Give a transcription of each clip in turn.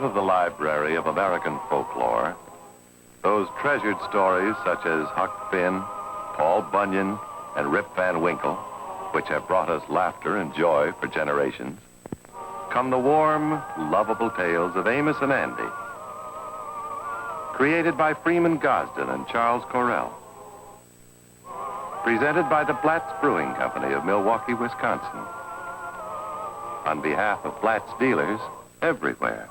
Out of the library of American folklore, those treasured stories such as Huck Finn, Paul Bunyan, and Rip Van Winkle, which have brought us laughter and joy for generations, come the warm, lovable tales of Amos and Andy, created by Freeman Gosden and Charles Correll, presented by the Blatz Brewing Company of Milwaukee, Wisconsin, on behalf of Blatz dealers everywhere.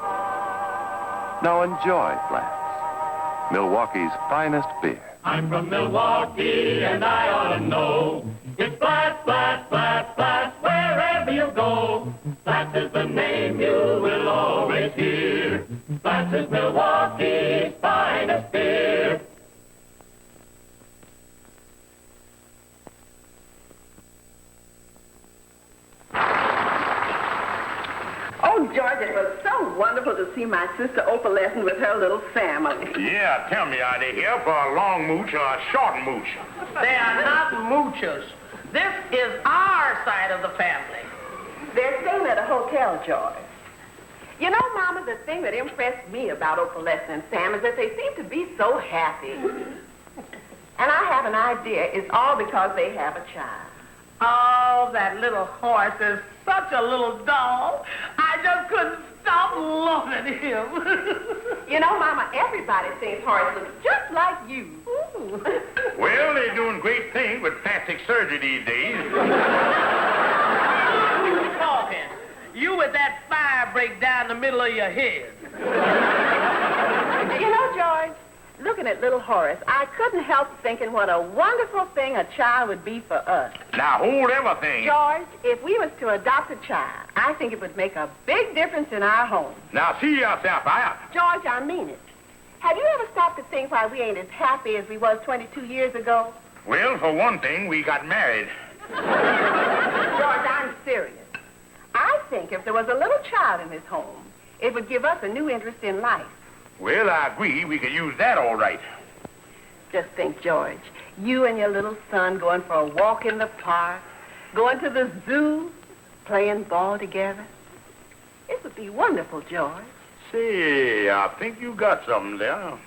Now enjoy Blatz, Milwaukee's finest beer. I'm from Milwaukee and I ought to know. It's Blatz, Blatz, Blatz, Blatz, wherever you go. Blatz is the name you will always hear. Blatz is Milwaukee's finest beer. Oh, George, it was so wonderful to see my sister opalescent with her little family. Yeah, tell me, are they here for a long mooch or a short mooch? They are not moochers. This is our side of the family. They're staying at a hotel, George. You know, Mama, the thing that impressed me about Opalescent and Sam is that they seem to be so happy. And I have an idea it's all because they have a child. Oh, that little horse is such a little doll. I just couldn't stop loving him. You know, Mama, everybody thinks Horace looks just like you. Well, they're doing great things with plastic surgery these days. You talking. You with that fire break down the middle of your head. You know, George, looking at little Horace, I couldn't help thinking what a wonderful thing a child would be for us. Now, hold everything. George, if we was to adopt a child, I think it would make a big difference in our home. Now, see yourself out. George, I mean it. Have you ever stopped to think why we ain't as happy as we was 22 years ago? Well, for one thing, we got married. George, I'm serious. I think if there was a little child in this home, it would give us a new interest in life. Well, I agree. We could use that all right. Just think, George, you and your little son going for a walk in the park, going to the zoo, playing ball together. It would be wonderful, George. Say, I think you got something there.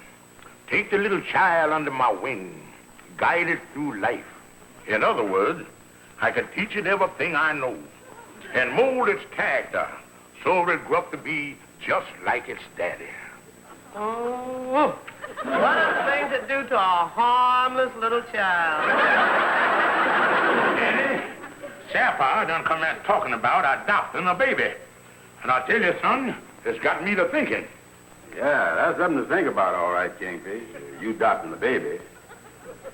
Take the little child under my wing, guide it through life. In other words, I can teach it everything I know and mold its character so it'll grow up to be just like its daddy. Oh, what a thing to do to a harmless little child. Daddy, Sapphire done come out talking about adopting a baby. And I tell you, son, it's got me to thinking. Yeah, that's something to think about, all right, Kingfish. You adopting the baby.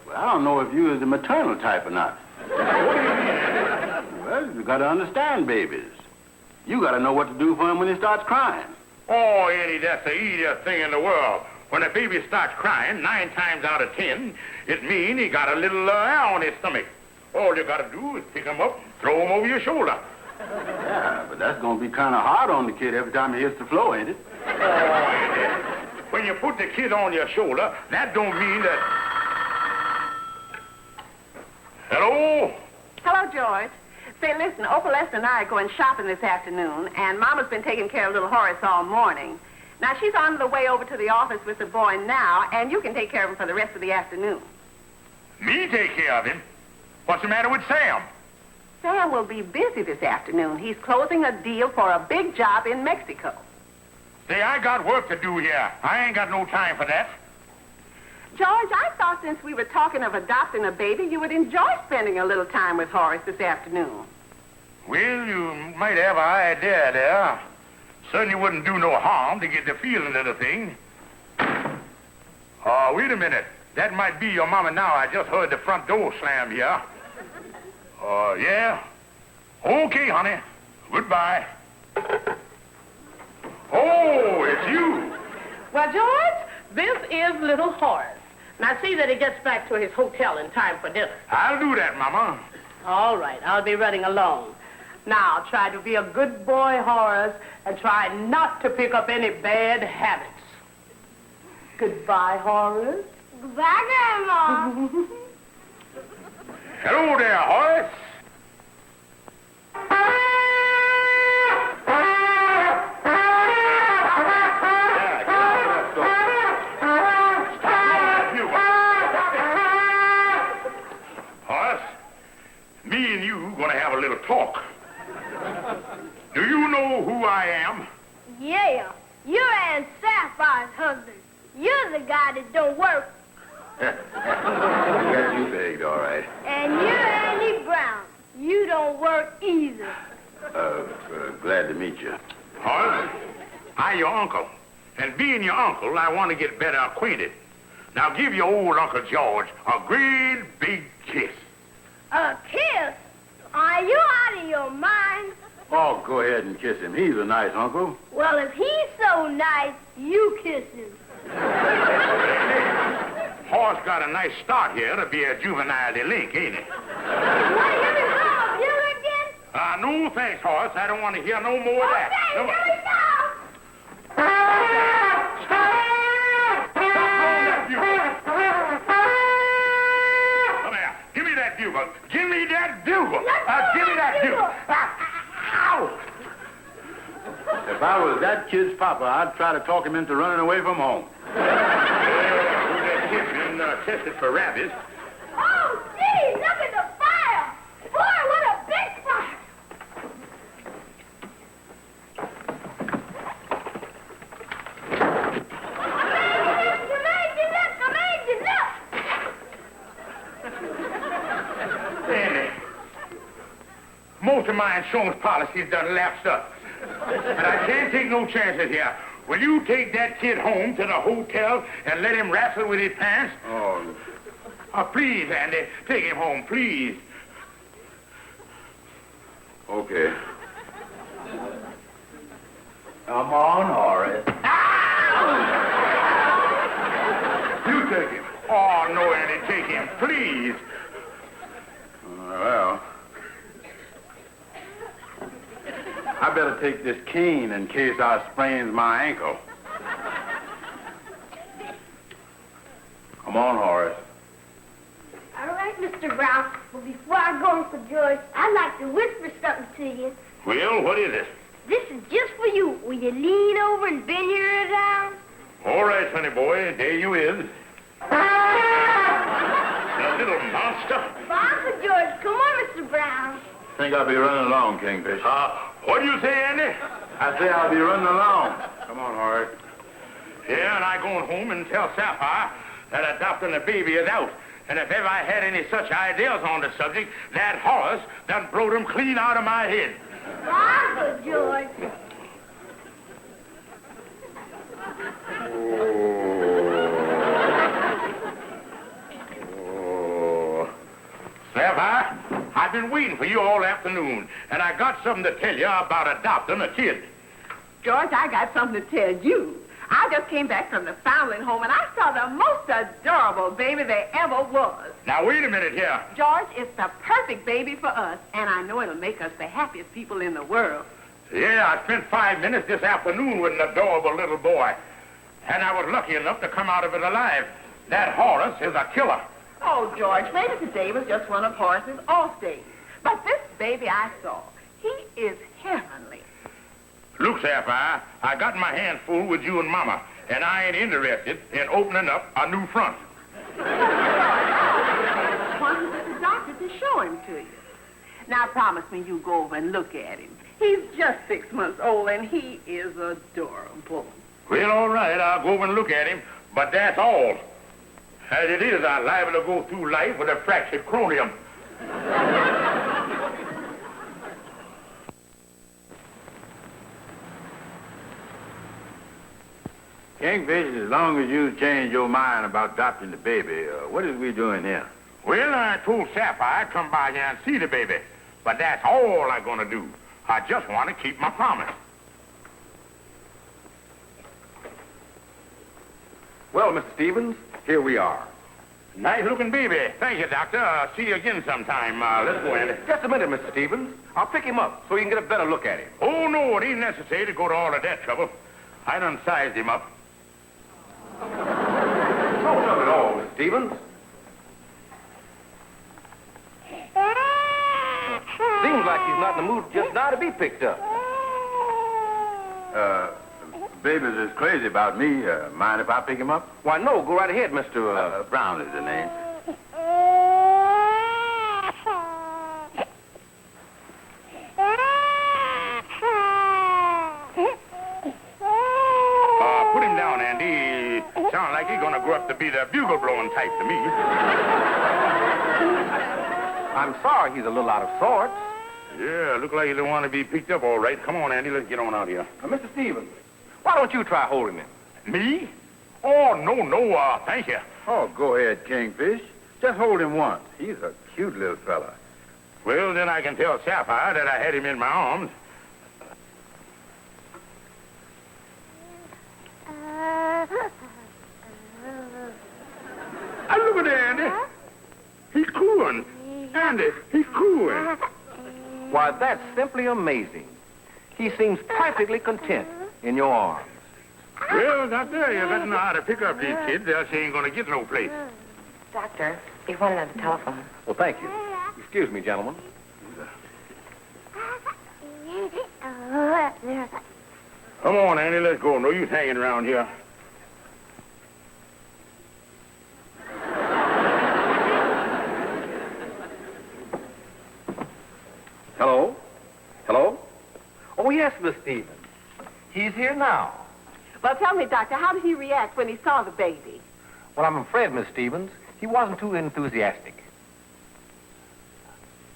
Well, I don't know if you is the maternal type or not. Well, you got to understand babies. You got to know what to do for him when he starts crying. Oh, Eddie, that's the easiest thing in the world. When a baby starts crying, 9 times out of 10, it means he got a little air on his stomach. All you got to do is pick him up and throw him over your shoulder. Yeah, but that's going to be kind of hard on the kid every time he hits the floor, ain't it? Oh, Eddie, when you put the kid on your shoulder, that don't mean that... Hello? Hello, George. Say, listen, Opalescent and I are going shopping this afternoon, and Mama's been taking care of little Horace all morning. Now, she's on the way over to the office with the boy now, and you can take care of him for the rest of the afternoon. Me take care of him? What's the matter with Sam? Sam will be busy this afternoon. He's closing a deal for a big job in Mexico. Say, I got work to do here. I ain't got no time for that. George, I thought since we were talking of adopting a baby, you would enjoy spending a little time with Horace this afternoon. Well, you might have an idea there. Certainly wouldn't do no harm to get the feeling of the thing. Wait a minute. That might be your mama now. I just heard the front door slam here. Yeah? Okay, honey. Goodbye. Oh, it's you. Well, George, this is little Horace. Now, see that he gets back to his hotel in time for dinner. I'll do that, Mama. All right, I'll be running along. Now, try to be a good boy, Horace, and try not to pick up any bad habits. Goodbye, Horace. Goodbye, Grandma. Hello there, Horace. little talk. Do you know who I am? Yeah, you're Aunt Sapphire's husband. You're the guy that don't work. Got you pegged, all right. And you're Andy Brown. You don't work either. Glad to meet you. Horace, I'm your uncle. And being your uncle, I want to get better acquainted. Now give your old Uncle George a great big kiss. A kiss? Are you out of your mind? Oh, go ahead and kiss him. He's a nice uncle. Well, if he's so nice, you kiss him. Horace got a nice start here to be a juvenile delink, ain't he? What are you going to do again? No thanks, Horace. I don't want to hear no more of that. Okay, Come here on. we go. Come here. Give me that bugle. Give me that bugle. Give me that bugle. Ow! If I was that kid's papa, I'd try to talk him into running away from home. That kid's been tested for rabies. Oh, gee, look at the fire. Boy, what a big fire. Amazing, look. Andy, most of my insurance policies done lapsed up. And I can't take no chances here. Will you take that kid home to the hotel and let him wrestle with his pants? Oh, Please, Andy, take him home, please. okay. Come on, Horace. You take him. Oh, no, Andy, take him, please. Well, I better take this cane in case I sprains my ankle. Come on, Horace. All right, Mr. Brown. But before I go, Uncle George, I'd like to whisper something to you. Well, what is it? This is just for you. Will you lean over and bend your ear down? All right, honey boy, there you is. The little monster. Uncle George, come on, Mr. Brown. Think I'll be running along, Kingfish. What do you say, Andy? I say I'll be running along. Come on, Horace. Yeah, and I going home and tell Sapphire that adopting a baby is out. And if ever I had any such ideas on the subject, that Horace done blowed them clean out of my head. Uncle George. Sapphire, I've been waiting for you all afternoon, and I got something to tell you about adopting a kid. George, I got something to tell you. I just came back from the foundling home, and I saw the most adorable baby there ever was. Now, wait a minute here. George, it's the perfect baby for us, and I know it'll make us the happiest people in the world. Yeah, I spent 5 minutes this afternoon with an adorable little boy, and I was lucky enough to come out of it alive. That Horace is a killer. Oh, George, maybe today was just one of Horace's off days. But this baby I saw, he is heavenly. Look, Sapphire, I got my hands full with you and Mama, and I ain't interested in opening up a new front. I wanted the doctor to show him to you. Now, promise me you go over and look at him. He's just 6 months old, and he is adorable. Well, all right, I'll go over and look at him, but that's all. As it is, I'm liable to go through life with a fractured cranium. Kingfish, as long as you change your mind about adopting the baby, what is we doing here? Well, I told Sapphire I'd come by here and see the baby, but that's all I'm going to do. I just want to keep my promise. Well, Mr. Stevens, here we are. Nice-looking baby. Thank you, Doctor. See you again sometime. Let's go, Andy. Just a minute, Mr. Stevens. I'll pick him up so you can get a better look at him. Oh, no, it ain't necessary to go to all of that trouble. I done sized him up. No trouble at all, Mr. Stevens. Seems like he's not in the mood just now to be picked up. Baby's is crazy about me. Mind if I pick him up? Why, no, go right ahead, Mr. Brown is the name. life to me. I'm sorry he's a little out of sorts. Yeah, look like you don't want to be picked up all right. Come on, Andy, let's get on out here. Mr. Stevens, why don't you try holding him? Me? Oh, no, thank you. Oh, go ahead, Kingfish. Just hold him once. He's a cute little fella. Well, then I can tell Sapphire that I had him in my arms. Look at that, Andy. He's cooing. Andy, he's cooing. Why, that's simply amazing. He seems perfectly content in your arms. Well, Doctor, you got to know how to pick up these kids, else you ain't going to get no place. Doctor, he wanted on the telephone. Well, thank you. Excuse me, gentlemen. Come on, Andy, let's go. No use hanging around here. Hello? Hello? Oh, yes, Miss Stevens. He's here now. Well, tell me, Doctor, how did he react when he saw the baby? Well, I'm afraid, Miss Stevens, he wasn't too enthusiastic.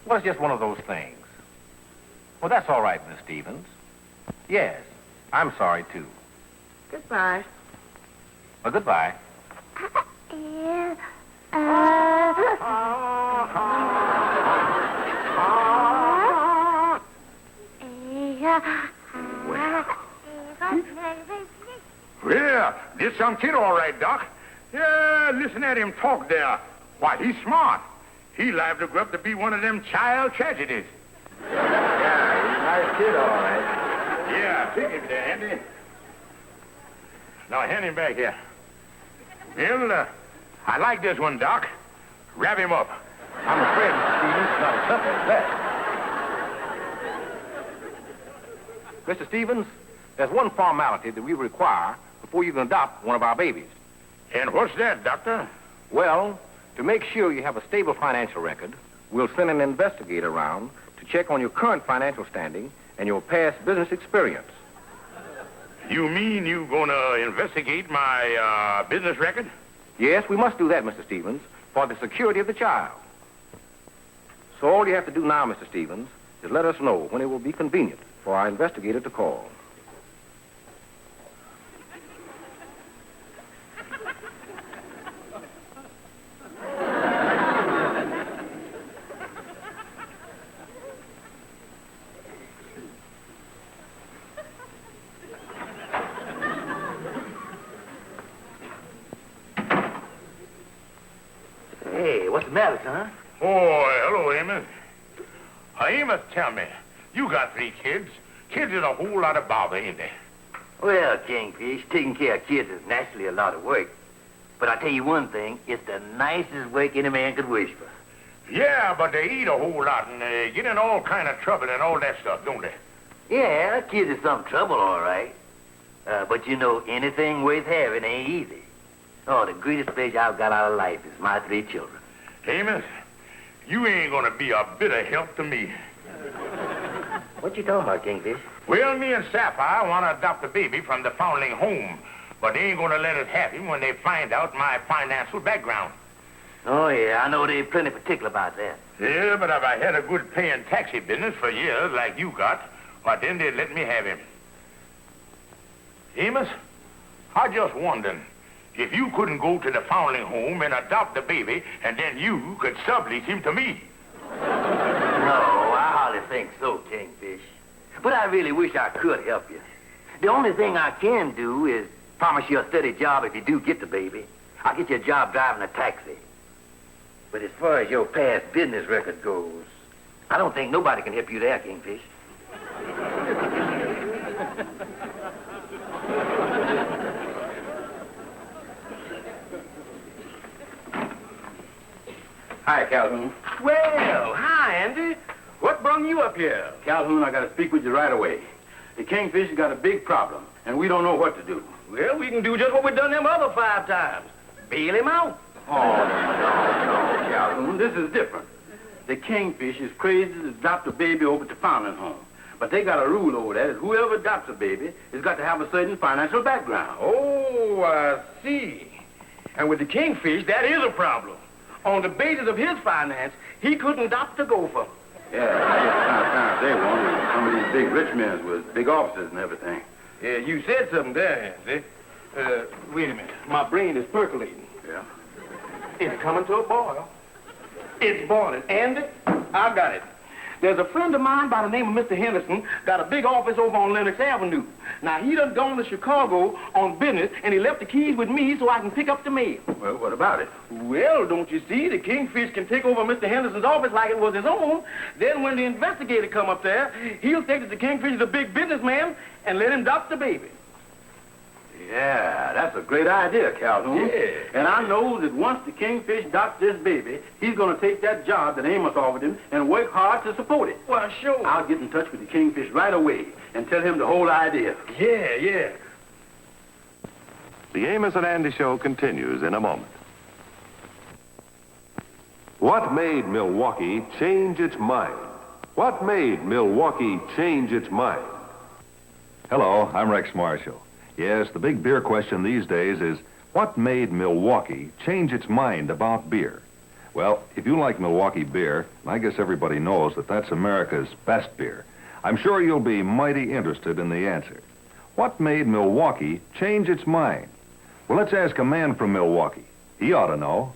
Well, it's just one of those things. Well, that's all right, Miss Stevens. Yes, I'm sorry, too. Goodbye. Well, goodbye. Well, this some kid all right, Doc. Yeah, listen at him talk there. Why, he's smart. He liable to grow up to be one of them child tragedies. Yeah, he's a nice kid, all right. Yeah, take him there, Andy. Now, hand him back here. Well, I like this one, Doc. Wrap him up. I'm afraid, Miss Stevens, it's not as simple as that. Mr. Stevens, there's one formality that we require before you can adopt one of our babies. And what's that, Doctor? Well, to make sure you have a stable financial record, we'll send an investigator around to check on your current financial standing and your past business experience. You mean you gonna investigate my business record? Yes, we must do that, Mr. Stevens, for the security of the child. So all you have to do now, Mr. Stevens, is let us know when it will be convenient for our investigator to call. Hey, what's the matter, son? Oh, hello, Amos. Amos, tell me, you got 3 kids. Kids is a whole lot of bother, ain't they? Well, Kingfish, taking care of kids is naturally a lot of work. But I tell you one thing, it's the nicest work any man could wish for. Yeah, but they eat a whole lot and they get in all kind of trouble and all that stuff, don't they? Yeah, kids is some trouble, all right. But you know, anything worth having ain't easy. Oh, the greatest pleasure I've got out of life is my 3 children. Amos, you ain't gonna be a bit of help to me. What you talking about, Kingfish? Well, me and Sapphire want to adopt a baby from the foundling home, but they ain't gonna let us have him when they find out my financial background. Oh, yeah, I know they're plenty particular about that. Yeah, but if I had a good paying taxi business for years like you got, well, then they'd let me have him. Amos, I just wondering if you couldn't go to the foundling home and adopt the baby, and then you could sublease him to me. No, I hardly think so, Kingfish. But I really wish I could help you. The only thing I can do is promise you a steady job if you do get the baby. I'll get you a job driving a taxi. But as far as your past business record goes, I don't think nobody can help you there, Kingfish. Hi, Calhoun. Well, hi, Andy. What brung you up here? Calhoun, I got to speak with you right away. The Kingfish has got a big problem, and we don't know what to do. Well, we can do just what we've done them other 5 times. Bail him out. Oh, no, Calhoun, this is different. The Kingfish is crazy to adopt a baby over to foundling home. But they got a rule over that. Whoever adopts a baby has got to have a certain financial background. Oh, I see. And with the kingfish, that is a problem. On the basis of his finance, he couldn't adopt a gopher. Yeah, they won't. Some of these big rich men with big offices and everything. Yeah, you said something there, see? Wait a minute. My brain is percolating. Yeah? It's coming to a boil. It's boiling. Andy, I got it. There's a friend of mine by the name of Mr. Henderson, got a big office over on Lenox Avenue. Now, he done gone to Chicago on business, and he left the keys with me so I can pick up the mail. Well, what about it? Well, don't you see, the kingfish can take over Mr. Henderson's office like it was his own. Then when the investigator come up there, he'll think that the kingfish is a big businessman and let him adopt the baby. Yeah, that's a great idea, Calhoun. Yeah. And I know that once the kingfish adopts this baby, he's going to take that job that Amos offered him and work hard to support it. Well, sure. I'll get in touch with the kingfish right away and tell him the whole idea. Yeah. The Amos and Andy Show continues in a moment. What made Milwaukee change its mind? What made Milwaukee change its mind? Hello, I'm Rex Marshall. Yes, the big beer question these days is, what made Milwaukee change its mind about beer? Well, if you like Milwaukee beer, and I guess everybody knows that that's America's best beer, I'm sure you'll be mighty interested in the answer. What made Milwaukee change its mind? Well, let's ask a man from Milwaukee. He ought to know.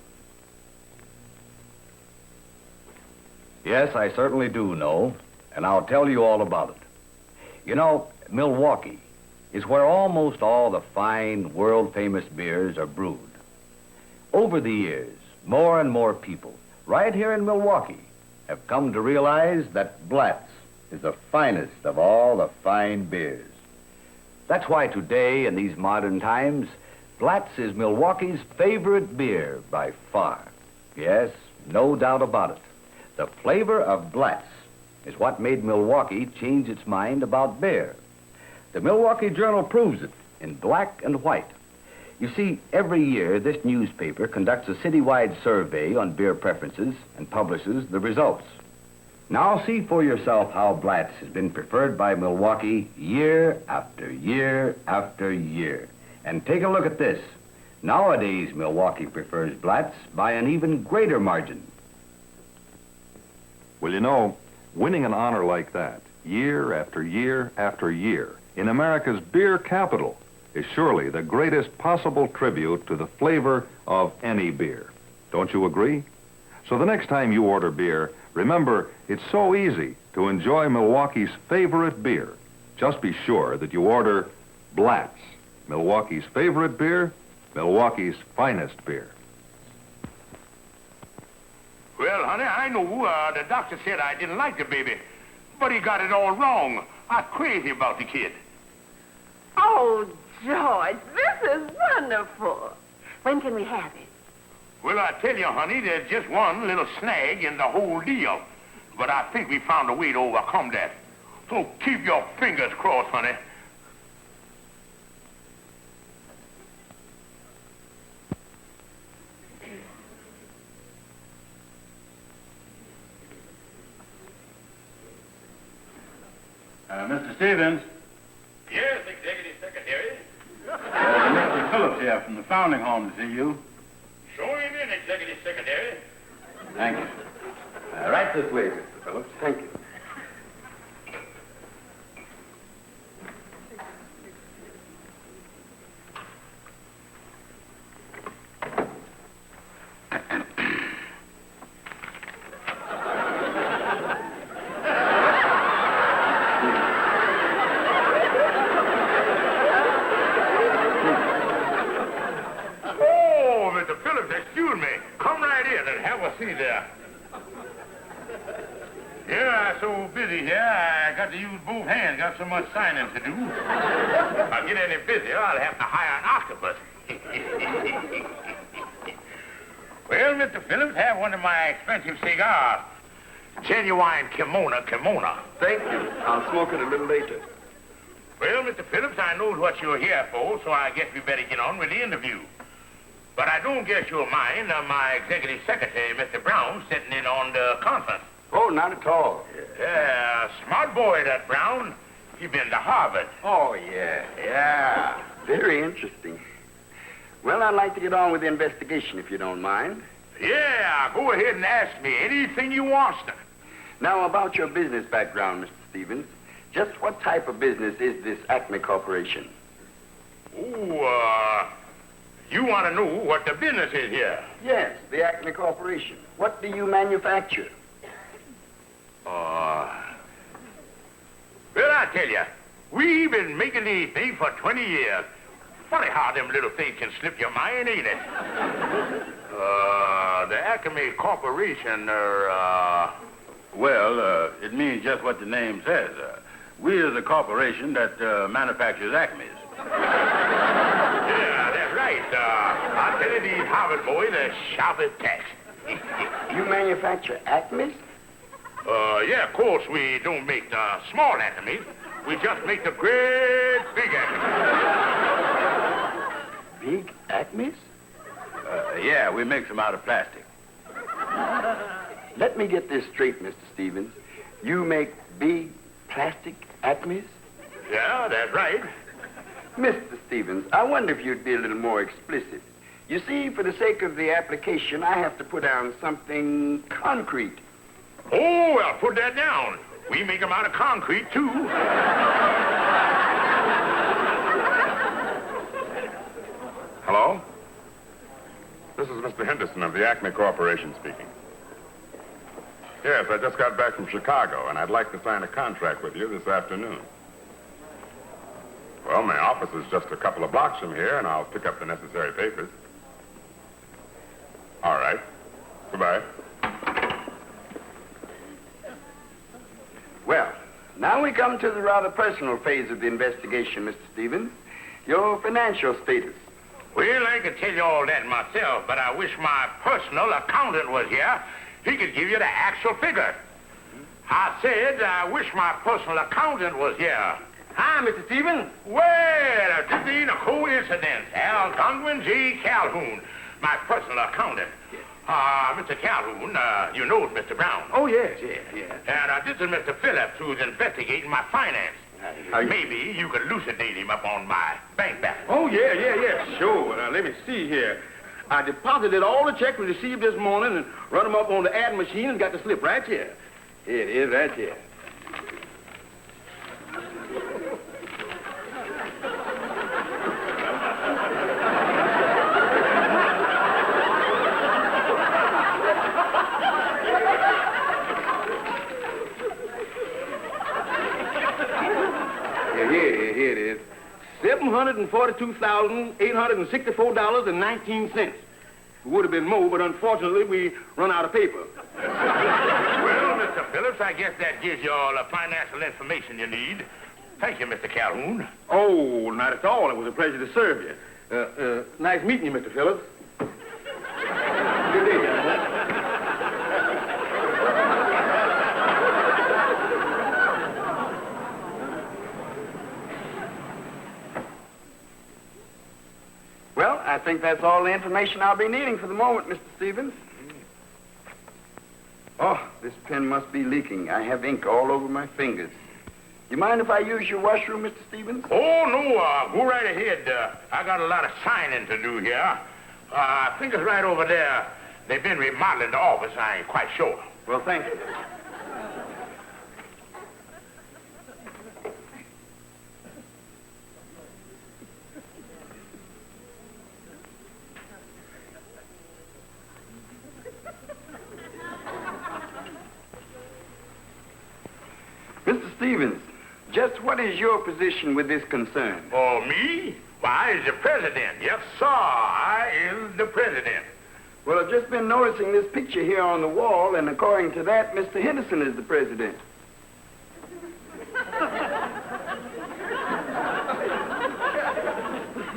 Yes, I certainly do know, and I'll tell you all about it. You know, Milwaukee is where almost all the fine, world-famous beers are brewed. Over the years, more and more people, right here in Milwaukee, have come to realize that Blatz is the finest of all the fine beers. That's why today, in these modern times, Blatz is Milwaukee's favorite beer by far. Yes, no doubt about it. The flavor of Blatz is what made Milwaukee change its mind about beer. The Milwaukee Journal proves it in black and white. You see, every year this newspaper conducts a citywide survey on beer preferences and publishes the results. Now see for yourself how Blatz has been preferred by Milwaukee year after year after year. And take a look at this. Nowadays, Milwaukee prefers Blatz by an even greater margin. Well, you know, winning an honor like that, year after year after year, in America's beer capital, is surely the greatest possible tribute to the flavor of any beer. Don't you agree? So the next time you order beer, remember, it's so easy to enjoy Milwaukee's favorite beer. Just be sure that you order Blatz, Milwaukee's favorite beer, Milwaukee's finest beer. Well, honey, I know the doctor said I didn't like the baby, but he got it all wrong. I'm crazy about the kid. Oh, George, this is wonderful. When can we have it? Well, I tell you, honey, there's just one little snag in the whole deal. But I think we found a way to overcome that. So keep your fingers crossed, honey. Mr. Stevens. Yes, Executive Secretary. Mr. Phillips here from the Foundling Home to see you. Show him in, Executive Secretary. Thank you. Right this way, Mr. Phillips. Thank you. Oh, Mr. Phillips, excuse me. Come right in and have a seat there. Yeah, I'm so busy here, I got to use both hands. Got so much signing to do. If I get any busier, I'll have to hire an octopus. Well, Mr. Phillips, have one of my expensive cigars. Genuine Kimona. Thank you. I'll smoke it a little later. Well, Mr. Phillips, I know what you're here for, so I guess we better get on with the interview. But I don't guess you'll mind my executive secretary, Mr. Brown, sitting in on the conference. Oh, not at all. Yeah, smart boy, that Brown. He been to Harvard. Oh, yeah. Very interesting. Well, I'd like to get on with the investigation, if you don't mind. Yeah, go ahead and ask me anything you want to. Now, about your business background, Mr. Stevens, just what type of business is this Acme Corporation? Oh, you want to know what the business is here? Yes, the Acme Corporation. What do you manufacture? Well, I tell you, we've been making these things for 20 years. Funny how them little things can slip your mind, ain't it? The Acme Corporation, Well, it means just what the name says. We is a corporation that manufactures Acmes. Yeah, that's right. I tell you, these Harvard boys are sharp as tacks. You manufacture Acmes? Yeah, of course, we don't make the small Acmes. We just make the great big Acmes. Big Acmes? Yeah, we make them out of plastic. Let me get this straight, Mr. Stevens. You make big plastic Acmes? Yeah, that's right. Mr. Stevens, I wonder if you'd be a little more explicit. You see, for the sake of the application, I have to put down something concrete. Oh, well, put that down. We make them out of concrete, too. Hello? This is Mr. Henderson of the Acme Corporation speaking. Yes, I just got back from Chicago, and I'd like to sign a contract with you this afternoon. Well, my office is just a couple of blocks from here, and I'll pick up the necessary papers. All right. Goodbye. Well, now we come to the rather personal phase of the investigation, Mr. Stevens. Your financial status. Well, I could tell you all that myself, but I wish my personal accountant was here. He could give you the actual figure. I said I wish my personal accountant was here. Hi, Mr. Stevens. Well, this ain't a coincidence. Al Godwin J. Calhoun, my personal accountant. Mr. Calhoun, you know Mr. Brown. Oh, yes. And this is Mr. Phillips, who's investigating my finance. Maybe you could elucidate him up on my bank balance. Oh, yeah. Sure. Now, let me see here. I deposited all the checks we received this morning and run them up on the ad machine and got the slip right here. Here it is, right here. Here it is. $742,864.19. It would have been more, but unfortunately, we run out of paper. Well, Mr. Phillips, I guess that gives you all the financial information you need. Thank you, Mr. Calhoun. Oh, not at all. It was a pleasure to serve you. Nice meeting you, Mr. Phillips. Good day, gentlemen. Well, I think that's all the information I'll be needing for the moment, Mr. Stevens. Oh, this pen must be leaking. I have ink all over my fingers. You mind if I use your washroom, Mr. Stevens? Oh, no, go right ahead. I got a lot of signing to do here. I think it's right over there. They've been remodeling the office. I ain't quite sure. Well, thank you. Mr. Stevens, just what is your position with this concern? Oh, me? Why, I is the president. Yes, sir, I is the president. Well, I've just been noticing this picture here on the wall, and according to that, Mr. Henderson is the president.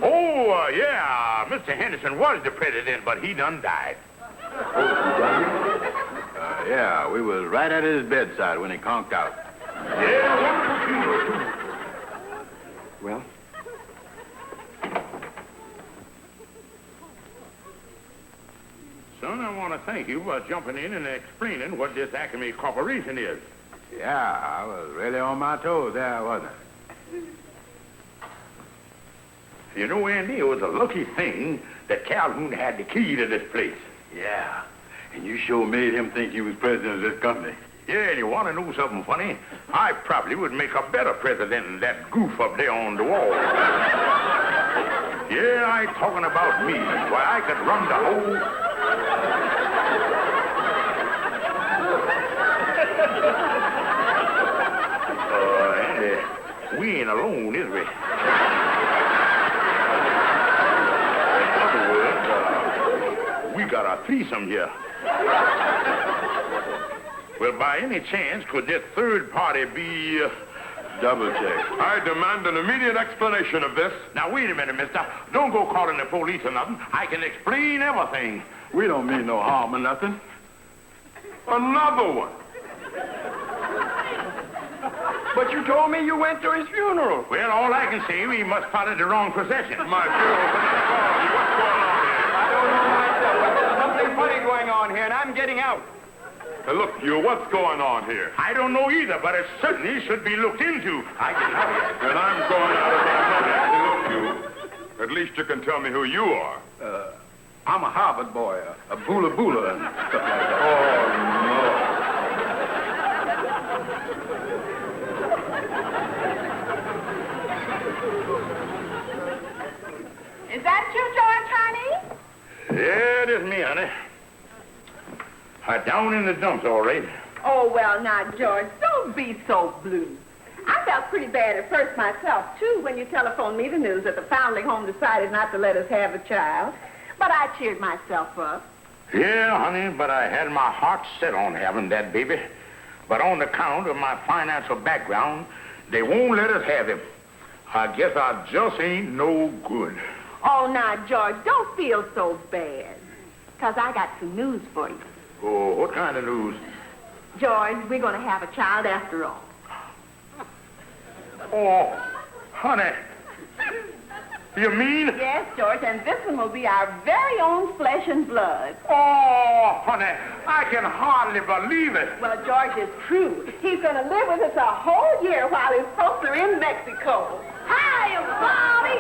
Oh, yeah, Mr. Henderson was the president, but he done died. Yeah, we was right at his bedside when he conked out. Yeah, well? Son, I want to thank you for jumping in and explaining what this Acme Corporation is. Yeah, I was really on my toes there, wasn't I? You know, Andy, it was a lucky thing that Calhoun had the key to this place. Yeah. And you sure made him think you was president of this company. Yeah, and you want to know something funny? I probably would make a better president than that goof up there on the wall. Yeah, I talking about me. Why, I could run the whole... Andy, we ain't alone, is we? In other words, we got a threesome here. Well, by any chance, could this third party be... Double check. I demand an immediate explanation of this. Now, wait a minute, mister. Don't go calling the police or nothing. I can explain everything. We don't mean no harm or nothing. Another one. But you told me you went to his funeral. Well, all I can say, we must follow the wrong procession. My funeral. What's going on here? I don't know myself, but there's something funny going on here, and I'm getting out. Look, you, what's going on here? I don't know either, but it certainly should be looked into. I can tell you. And I'm going out of my money. Look, you, at least you can tell me who you are. I'm a Harvard boy, a boola boola and stuff like that. Is that you, George, honey? Yeah, it is me, honey. Down in the dumps, all right. Oh, well, now, George, don't be so blue. I felt pretty bad at first myself, too, when you telephoned me the news that the foundling home decided not to let us have a child. But I cheered myself up. Yeah, honey, but I had my heart set on having that baby. But on account of my financial background, they won't let us have him. I guess I just ain't no good. Oh, now, George, don't feel so bad. Because I got some news for you. Oh, what kind of news? George, we're going to have a child after all. Oh, honey. You mean? Yes, George, and this one will be our very own flesh and blood. Oh, honey, I can hardly believe it. Well, George, it's true. He's going to live with us a whole year while his folks are in Mexico. Hi, Bobby!